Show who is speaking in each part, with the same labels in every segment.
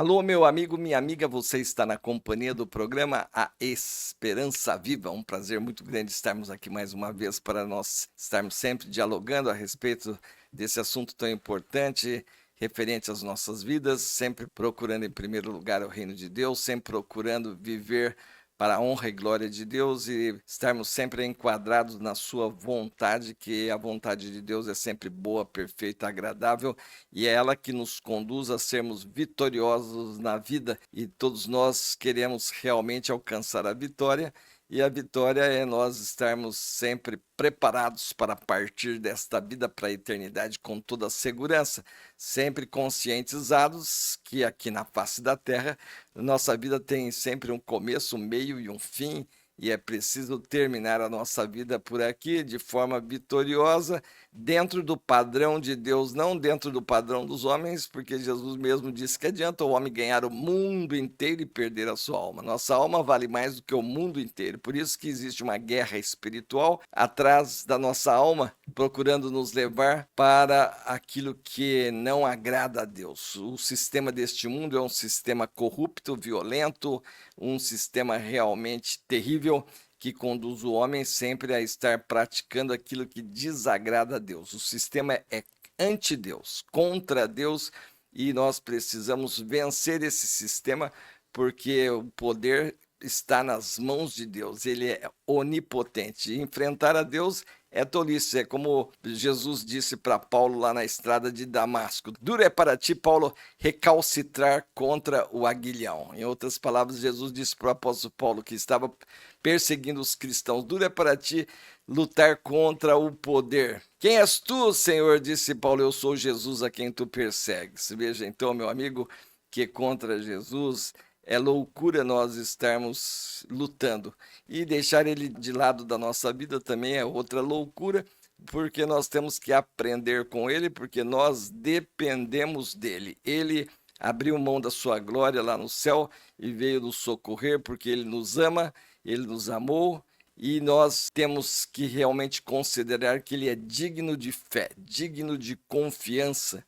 Speaker 1: Alô, meu amigo, minha amiga, você está na companhia do programa A Esperança Viva. Um prazer muito grande estarmos aqui mais uma vez para nós estarmos sempre dialogando a respeito desse assunto tão importante, referente às nossas vidas, sempre procurando em primeiro lugar o reino de Deus, sempre procurando viver para a honra e glória de Deus e estarmos sempre enquadrados na sua vontade, que a vontade de Deus é sempre boa, perfeita, agradável e é ela que nos conduz a sermos vitoriosos na vida e todos nós queremos realmente alcançar a vitória. E a vitória é nós estarmos sempre preparados para partir desta vida para a eternidade com toda a segurança, sempre conscientizados que aqui na face da terra nossa vida tem sempre um começo, um meio e um fim, e é preciso terminar a nossa vida por aqui de forma vitoriosa, dentro do padrão de Deus, não dentro do padrão dos homens, porque Jesus mesmo disse que adianta o homem ganhar o mundo inteiro e perder a sua alma. Nossa alma vale mais do que o mundo inteiro, por isso que existe uma guerra espiritual atrás da nossa alma, procurando nos levar para aquilo que não agrada a Deus. O sistema deste mundo é um sistema corrupto, violento, um sistema realmente terrível que conduz o homem sempre a estar praticando aquilo que desagrada a Deus. O sistema é anti-Deus, contra Deus, e nós precisamos vencer esse sistema porque o poder está nas mãos de Deus, ele é onipotente. Enfrentar a Deus é tolice, é como Jesus disse para Paulo lá na estrada de Damasco: duro é para ti, Paulo, recalcitrar contra o aguilhão. Em outras palavras, Jesus disse para o apóstolo Paulo, que estava perseguindo os cristãos: duro é para ti lutar contra o poder. Quem és tu, Senhor? Disse Paulo: eu sou Jesus a quem tu persegues. Veja então, meu amigo, que contra Jesus é loucura nós estarmos lutando. E deixar ele de lado da nossa vida também é outra loucura, porque nós temos que aprender com ele, porque nós dependemos dele. Ele abriu mão da sua glória lá no céu e veio nos socorrer, porque ele nos ama, ele nos amou, e nós temos que realmente considerar que ele é digno de fé, digno de confiança.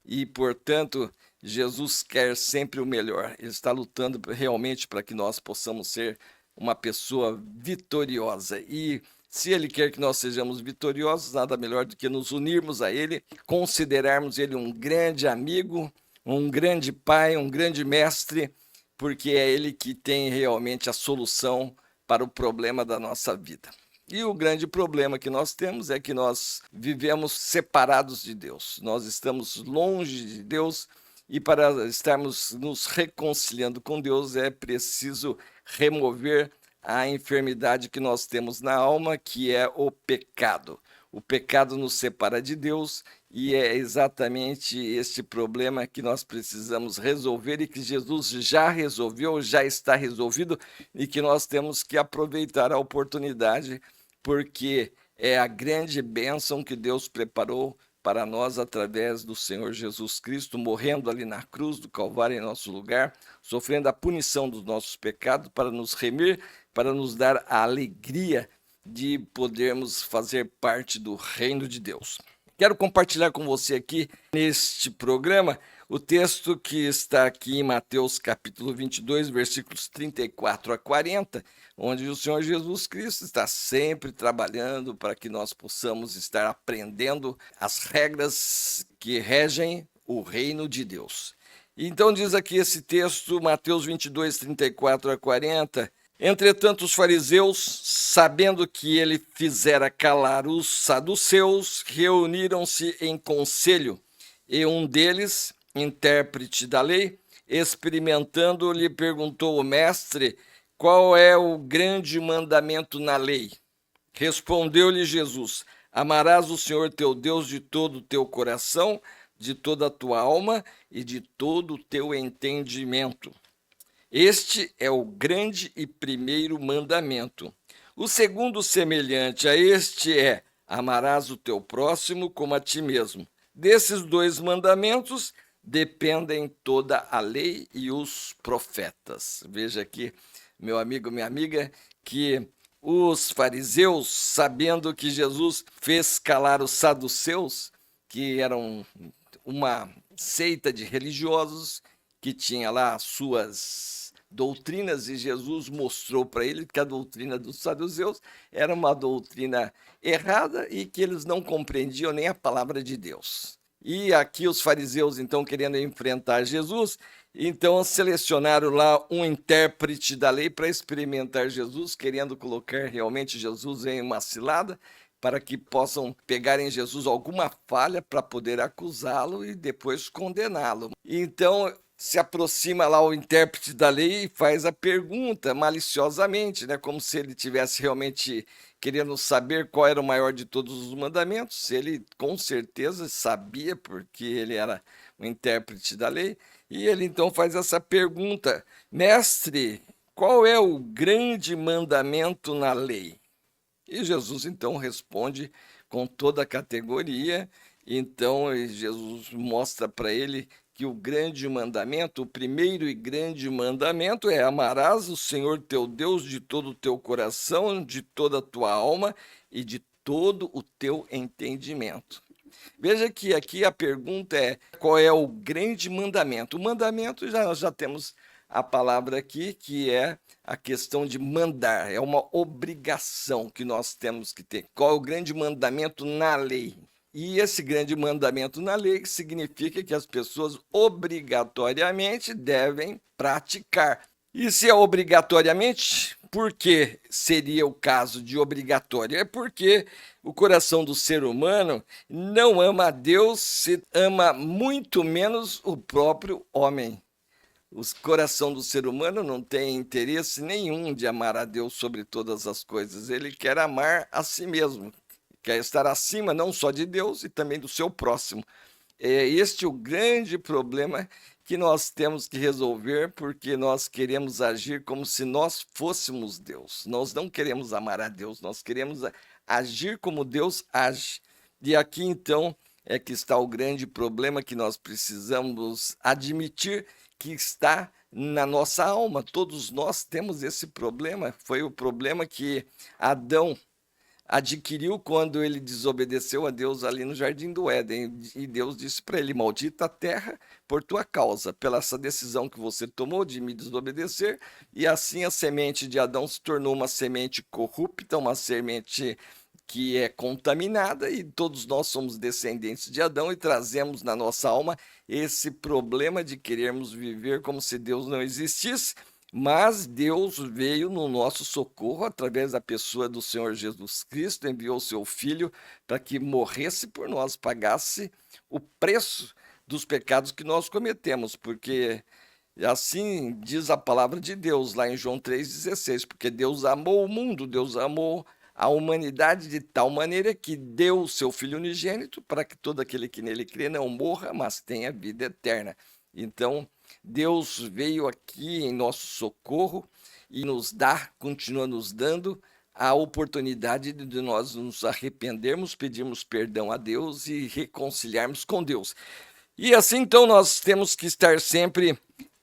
Speaker 1: E, portanto, Jesus quer sempre o melhor. Ele está lutando realmente para que nós possamos ser uma pessoa vitoriosa. E se Ele quer que nós sejamos vitoriosos, nada melhor do que nos unirmos a Ele, considerarmos Ele um grande amigo, um grande pai, um grande mestre, porque é Ele que tem realmente a solução para o problema da nossa vida. E o grande problema que nós temos é que nós vivemos separados de Deus. Nós estamos longe de Deus e para estarmos nos reconciliando com Deus é preciso remover a enfermidade que nós temos na alma, que é o pecado. O pecado nos separa de Deus e é exatamente este problema que nós precisamos resolver e que Jesus já resolveu, já está resolvido e que nós temos que aproveitar a oportunidade, porque é a grande bênção que Deus preparou para nós através do Senhor Jesus Cristo, morrendo ali na cruz do Calvário em nosso lugar, sofrendo a punição dos nossos pecados para nos remir, para nos dar a alegria de podermos fazer parte do reino de Deus. Quero compartilhar com você aqui neste programa o texto que está aqui em Mateus capítulo 22, versículos 34 a 40, onde o Senhor Jesus Cristo está sempre trabalhando para que nós possamos estar aprendendo as regras que regem o reino de Deus. Então diz aqui esse texto, Mateus 22, 34 a 40, entretanto os fariseus, sabendo que ele fizera calar os saduceus, reuniram-se em conselho, e um deles, intérprete da lei, experimentando, lhe perguntou: o mestre, qual é o grande mandamento na lei? Respondeu-lhe Jesus: amarás o Senhor teu Deus de todo o teu coração, de toda a tua alma e de todo o teu entendimento. Este é o grande e primeiro mandamento. O segundo, semelhante a este, é: amarás o teu próximo como a ti mesmo. Desses dois mandamentos dependem toda a lei e os profetas. Veja aqui, meu amigo, minha amiga, que os fariseus, sabendo que Jesus fez calar os saduceus, que eram uma seita de religiosos que tinha lá as suas doutrinas, e Jesus mostrou para ele que a doutrina dos saduceus era uma doutrina errada e que eles não compreendiam nem a palavra de Deus. E aqui os fariseus, então, querendo enfrentar Jesus, então selecionaram lá um intérprete da lei para experimentar Jesus, querendo colocar realmente Jesus em uma cilada, para que possam pegar em Jesus alguma falha para poder acusá-lo e depois condená-lo. Então se aproxima lá o intérprete da lei e faz a pergunta maliciosamente, né, como se ele tivesse realmente querendo saber qual era o maior de todos os mandamentos. Ele com certeza sabia, porque ele era o intérprete da lei, e ele então faz essa pergunta: Mestre, qual é o grande mandamento na lei? E Jesus então responde com toda a categoria. Então Jesus mostra para ele que o grande mandamento, o primeiro e grande mandamento é: amarás o Senhor teu Deus de todo o teu coração, de toda a tua alma e de todo o teu entendimento. Veja que aqui a pergunta é: qual é o grande mandamento? O mandamento, nós já temos a palavra aqui, que é a questão de mandar, é uma obrigação que nós temos que ter. Qual é o grande mandamento na lei? E esse grande mandamento na lei significa que as pessoas obrigatoriamente devem praticar. E se é obrigatoriamente, por que seria o caso de obrigatório? É porque o coração do ser humano não ama a Deus, se ama muito menos o próprio homem. O coração do ser humano não tem interesse nenhum de amar a Deus sobre todas as coisas. Ele quer amar a si mesmo, quer estar acima não só de Deus e também do seu próximo. É este o grande problema que nós temos que resolver, porque nós queremos agir como se nós fôssemos Deus. Nós não queremos amar a Deus, nós queremos agir como Deus age. E aqui então é que está o grande problema que nós precisamos admitir que está na nossa alma. Todos nós temos esse problema. Foi o problema que Adão adquiriu quando ele desobedeceu a Deus ali no Jardim do Éden. E Deus disse para ele: maldita a terra por tua causa, pela essa decisão que você tomou de me desobedecer. E assim a semente de Adão se tornou uma semente corrupta, uma semente que é contaminada, e todos nós somos descendentes de Adão e trazemos na nossa alma esse problema de querermos viver como se Deus não existisse. Mas Deus veio no nosso socorro através da pessoa do Senhor Jesus Cristo, enviou seu Filho para que morresse por nós, pagasse o preço dos pecados que nós cometemos, porque assim diz a palavra de Deus lá em João 3,16, porque Deus amou o mundo, Deus amou a humanidade de tal maneira que deu o seu Filho unigênito para que todo aquele que nele crê não morra, mas tenha vida eterna. Então, Deus veio aqui em nosso socorro e nos dá, continua nos dando a oportunidade de nós nos arrependermos, pedirmos perdão a Deus e reconciliarmos com Deus. E assim, então, nós temos que estar sempre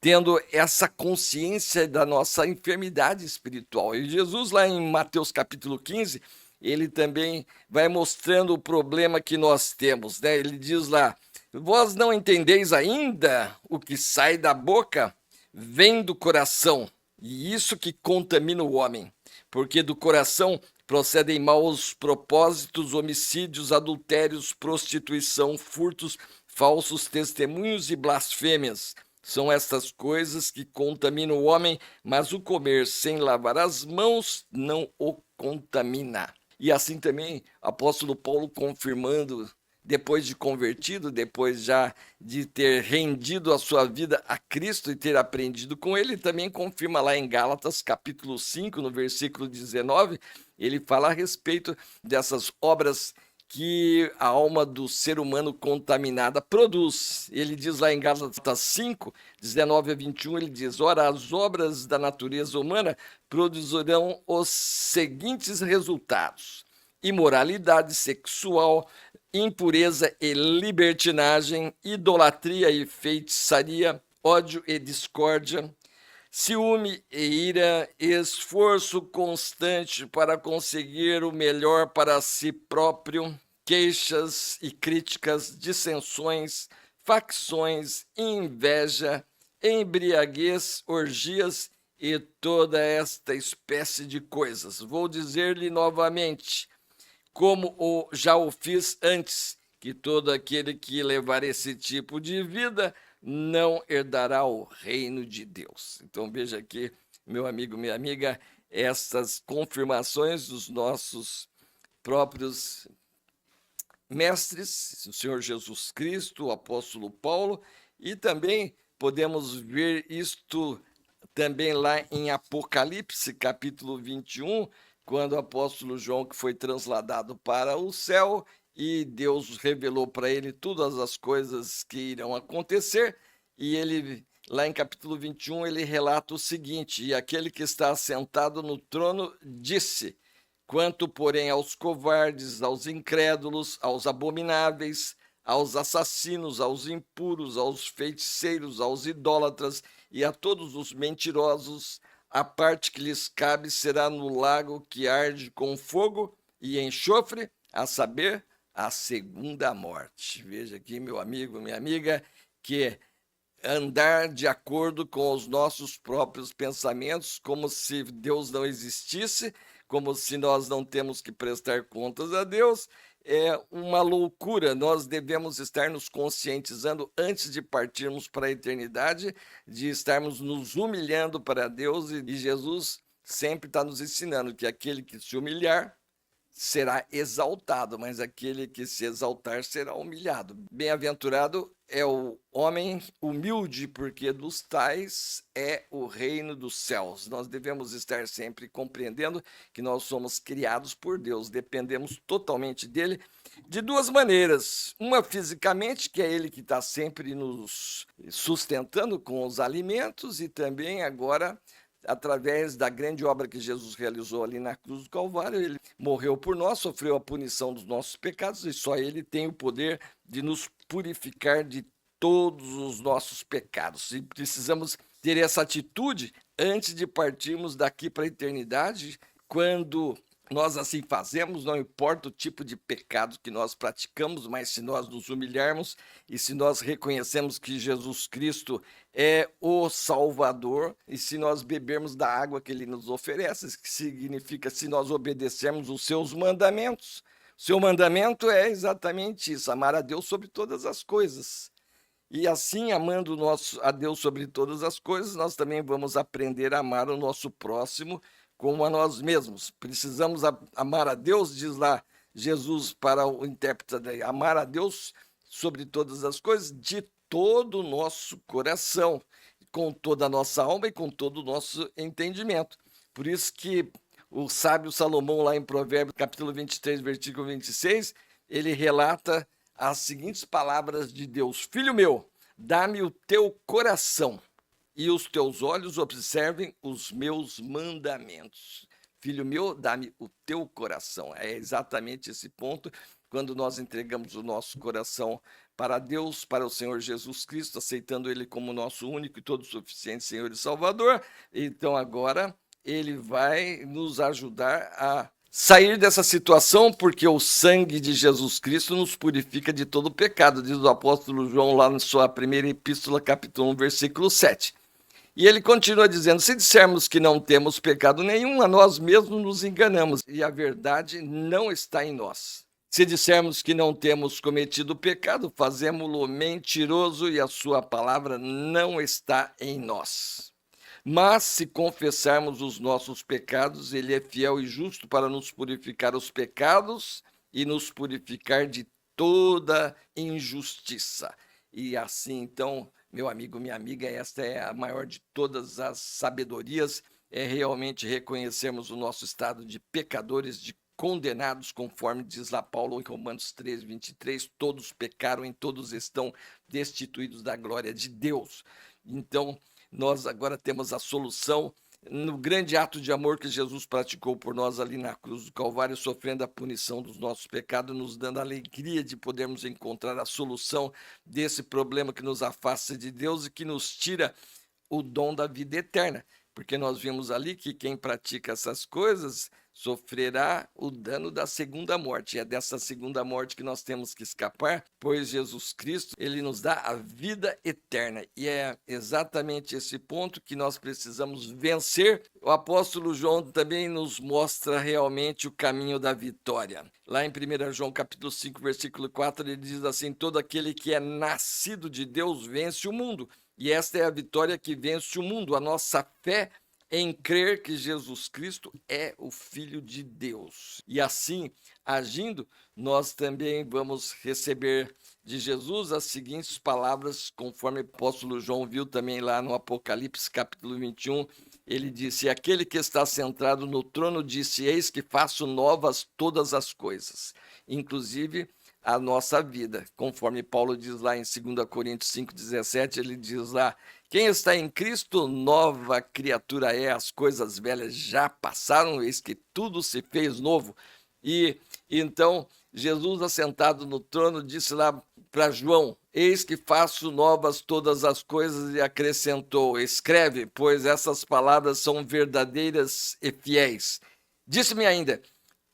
Speaker 1: tendo essa consciência da nossa enfermidade espiritual. E Jesus, lá em Mateus capítulo 15, ele também vai mostrando o problema que nós temos, né? Ele diz lá: vós não entendeis ainda? O que sai da boca vem do coração, e isso que contamina o homem, porque do coração procedem maus propósitos, homicídios, adultérios, prostituição, furtos, falsos testemunhos e blasfêmias. São estas coisas que contaminam o homem, mas o comer sem lavar as mãos não o contamina. E assim também, apóstolo Paulo confirmando, depois de convertido, depois já de ter rendido a sua vida a Cristo e ter aprendido com ele, também confirma lá em Gálatas capítulo 5, no versículo 19, ele fala a respeito dessas obras que a alma do ser humano contaminada produz. Ele diz lá em Gálatas 5, 19 a 21, ele diz: ora, as obras da natureza humana produzirão os seguintes resultados: imoralidade sexual, impureza e libertinagem, idolatria e feitiçaria, ódio e discórdia, ciúme e ira, esforço constante para conseguir o melhor para si próprio, queixas e críticas, dissensões, facções, inveja, embriaguez, orgias e toda esta espécie de coisas. Vou dizer-lhe novamente, como já o fiz antes, que todo aquele que levar esse tipo de vida não herdará o reino de Deus. Então veja aqui, meu amigo, minha amiga, essas confirmações dos nossos próprios mestres, o Senhor Jesus Cristo, o apóstolo Paulo, e também podemos ver isto também lá em Apocalipse, capítulo 21, quando o apóstolo João que foi transladado para o céu e Deus revelou para ele todas as coisas que irão acontecer, e ele, lá em capítulo 21, ele relata o seguinte: e aquele que está assentado no trono disse: quanto, porém, aos covardes, aos incrédulos, aos abomináveis, aos assassinos, aos impuros, aos feiticeiros, aos idólatras e a todos os mentirosos, a parte que lhes cabe será no lago que arde com fogo e enxofre, a saber, a segunda morte. Veja aqui, meu amigo, minha amiga, que andar de acordo com os nossos próprios pensamentos, como se Deus não existisse, como se nós não temos que prestar contas a Deus, é uma loucura. Nós devemos estar nos conscientizando antes de partirmos para a eternidade, de estarmos nos humilhando para Deus, e Jesus sempre está nos ensinando que aquele que se humilhar será exaltado, mas aquele que se exaltar será humilhado. Bem-aventurado é o homem humilde, porque dos tais é o reino dos céus. Nós devemos estar sempre compreendendo que nós somos criados por Deus, dependemos totalmente dele de duas maneiras. Uma fisicamente, que é ele que está sempre nos sustentando com os alimentos, e também agora através da grande obra que Jesus realizou ali na cruz do Calvário. Ele morreu por nós, sofreu a punição dos nossos pecados, e só ele tem o poder de nos purificar de todos os nossos pecados. E precisamos ter essa atitude antes de partirmos daqui para a eternidade. Quando nós assim fazemos, não importa o tipo de pecado que nós praticamos, mas se nós nos humilharmos e se nós reconhecemos que Jesus Cristo é o Salvador, e se nós bebermos da água que ele nos oferece, que significa se nós obedecermos os seus mandamentos. O seu mandamento é exatamente isso: amar a Deus sobre todas as coisas. E assim, amando a Deus sobre todas as coisas, nós também vamos aprender a amar o nosso próximo como a nós mesmos. Precisamos amar a Deus, diz lá Jesus para o intérprete, amar a Deus sobre todas as coisas, de todo o nosso coração, com toda a nossa alma e com todo o nosso entendimento. Por isso que o sábio Salomão, lá em Provérbios, capítulo 23, versículo 26, ele relata as seguintes palavras de Deus: filho meu, dá-me o teu coração e os teus olhos observem os meus mandamentos. Filho meu, dá-me o teu coração. É exatamente esse ponto, quando nós entregamos o nosso coração para Deus, para o Senhor Jesus Cristo, aceitando ele como nosso único e todo suficiente Senhor e Salvador. Então agora ele vai nos ajudar a sair dessa situação, porque o sangue de Jesus Cristo nos purifica de todo pecado, diz o apóstolo João lá na sua primeira epístola, capítulo 1, versículo 7. E ele continua dizendo: se dissermos que não temos pecado nenhum, a nós mesmos nos enganamos, e a verdade não está em nós. Se dissermos que não temos cometido pecado, fazemo-lo mentiroso, e a sua palavra não está em nós. Mas se confessarmos os nossos pecados, ele é fiel e justo para nos purificar os pecados e nos purificar de toda injustiça. E assim, então, meu amigo, minha amiga, esta é a maior de todas as sabedorias, é realmente reconhecermos o nosso estado de pecadores, de condenados, conforme diz lá Paulo em Romanos 3, 23, todos pecaram, em todos estão destituídos da glória de Deus. Então, nós agora temos a solução no grande ato de amor que Jesus praticou por nós ali na cruz do Calvário, sofrendo a punição dos nossos pecados, nos dando a alegria de podermos encontrar a solução desse problema que nos afasta de Deus e que nos tira o dom da vida eterna, porque nós vimos ali que quem pratica essas coisas sofrerá o dano da segunda morte. E é dessa segunda morte que nós temos que escapar, pois Jesus Cristo, ele nos dá a vida eterna. E é exatamente esse ponto que nós precisamos vencer. O apóstolo João também nos mostra realmente o caminho da vitória. Lá em 1 João capítulo 5, versículo 4, ele diz assim: todo aquele que é nascido de Deus vence o mundo. E esta é a vitória que vence o mundo, a nossa fé em crer que Jesus Cristo é o Filho de Deus. E assim, agindo, nós também vamos receber de Jesus as seguintes palavras, conforme o apóstolo João viu também lá no Apocalipse, capítulo 21, ele disse: aquele que está sentado no trono disse: eis que faço novas todas as coisas, inclusive a nossa vida, conforme Paulo diz lá em 2 Coríntios 5,17, ele diz lá: quem está em Cristo, nova criatura é, as coisas velhas já passaram, eis que tudo se fez novo. E então Jesus, assentado no trono, disse lá para João: eis que faço novas todas as coisas, e acrescentou: escreve, pois essas palavras são verdadeiras e fiéis. Disse-me ainda: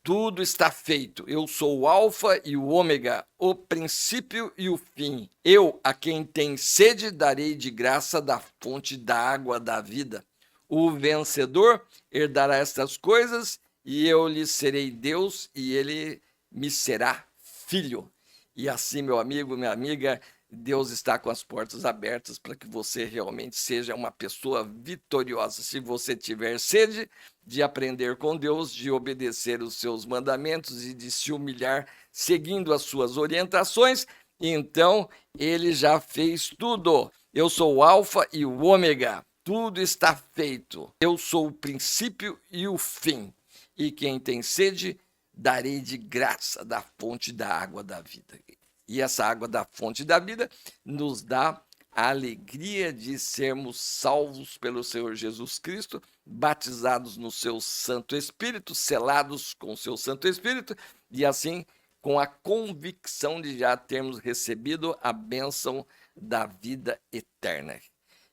Speaker 1: tudo está feito. Eu sou o Alfa e o Ômega, o princípio e o fim. Eu, a quem tem sede, darei de graça da fonte da água da vida. O vencedor herdará estas coisas, e eu lhe serei Deus, e ele me será filho. E assim, meu amigo, minha amiga, Deus está com as portas abertas para que você realmente seja uma pessoa vitoriosa. Se você tiver sede de aprender com Deus, de obedecer os seus mandamentos e de se humilhar seguindo as suas orientações, então ele já fez tudo. Eu sou o Alfa e o Ômega. Tudo está feito. Eu sou o princípio e o fim. E quem tem sede, darei de graça da fonte da água da vida. E essa água da fonte da vida nos dá a alegria de sermos salvos pelo Senhor Jesus Cristo, batizados no seu Santo Espírito, selados com o seu Santo Espírito, e assim com a convicção de já termos recebido a bênção da vida eterna.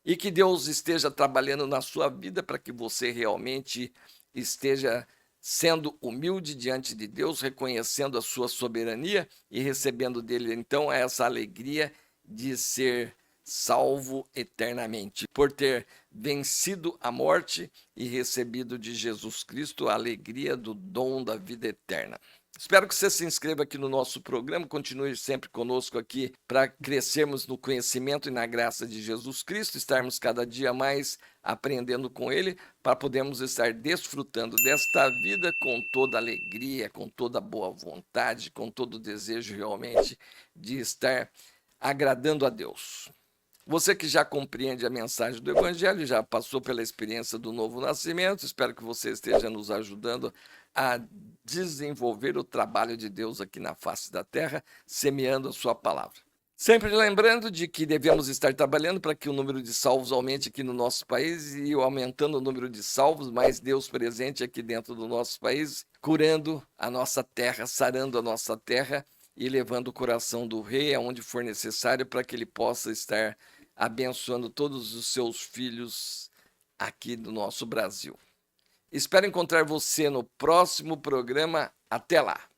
Speaker 1: E que Deus esteja trabalhando na sua vida para que você realmente esteja sendo humilde diante de Deus, reconhecendo a sua soberania e recebendo dele, então, essa alegria de ser salvo eternamente, por ter vencido a morte e recebido de Jesus Cristo a alegria do dom da vida eterna. Espero que você se inscreva aqui no nosso programa, continue sempre conosco aqui para crescermos no conhecimento e na graça de Jesus Cristo, estarmos cada dia mais aprendendo com Ele, para podermos estar desfrutando desta vida com toda alegria, com toda boa vontade, com todo o desejo realmente de estar agradando a Deus. Você que já compreende a mensagem do Evangelho, já passou pela experiência do novo nascimento, espero que você esteja nos ajudando a desenvolver o trabalho de Deus aqui na face da terra, semeando a sua palavra. Sempre lembrando de que devemos estar trabalhando para que o número de salvos aumente aqui no nosso país, e aumentando o número de salvos, mais Deus presente aqui dentro do nosso país, curando a nossa terra, sarando a nossa terra e levando o coração do rei aonde for necessário para que ele possa estar abençoando todos os seus filhos aqui do nosso Brasil. Espero encontrar você no próximo programa. Até lá!